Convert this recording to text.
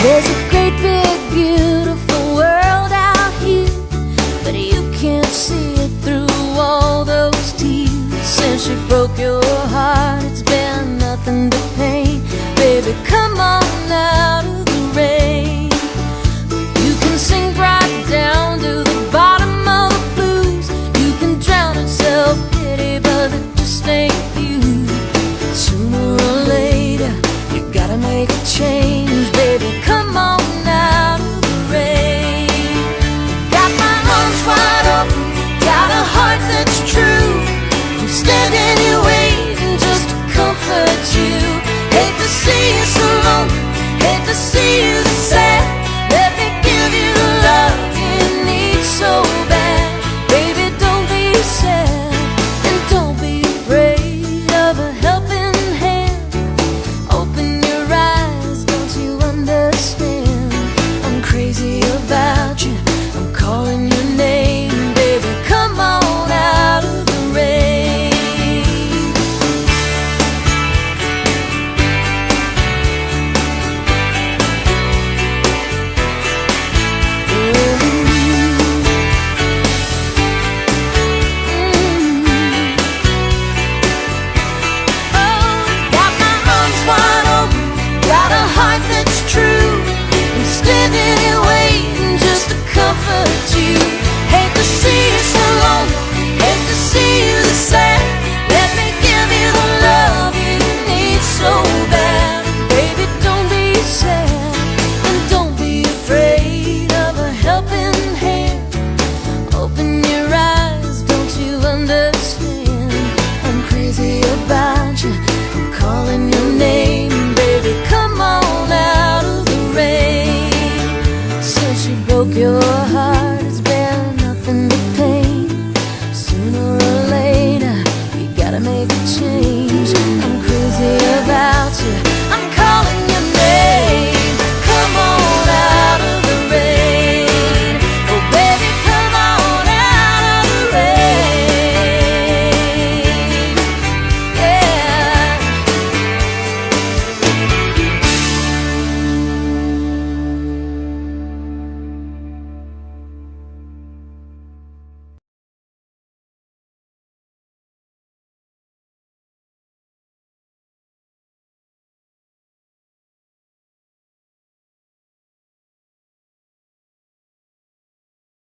There's a great big beautiful world out here, but you can't see it through all those tears. Since she broke your heart, it's been nothing but pain. Baby, come on out of the rain. You can sink right down to the bottom of the blues. You can drown in self-pity, but it just ain't you. Sooner or later, you gotta make a change. Baby, come on out of the rain. Got my arms wide open, got a heart that's true. I'm standing here waiting just to comfort you. Hate to see you so lonely, hate to see you sad. Let me give you the love you need so bad. Baby, don't be sad, and don't be afraid of a helping hand. Open your eyes, don't you understand? I'm crazy about you, I'm calling your name. Baby, come on out of the rain. Standing here waiting just to comfort you. Hate to see you so lonely, hate to see you sad. Let me give you the love you need so bad. Baby, don't be sad, and don't be afraid of a helping hand. Open your eyes, don't you understand? I'm crazy about you, I'm calling your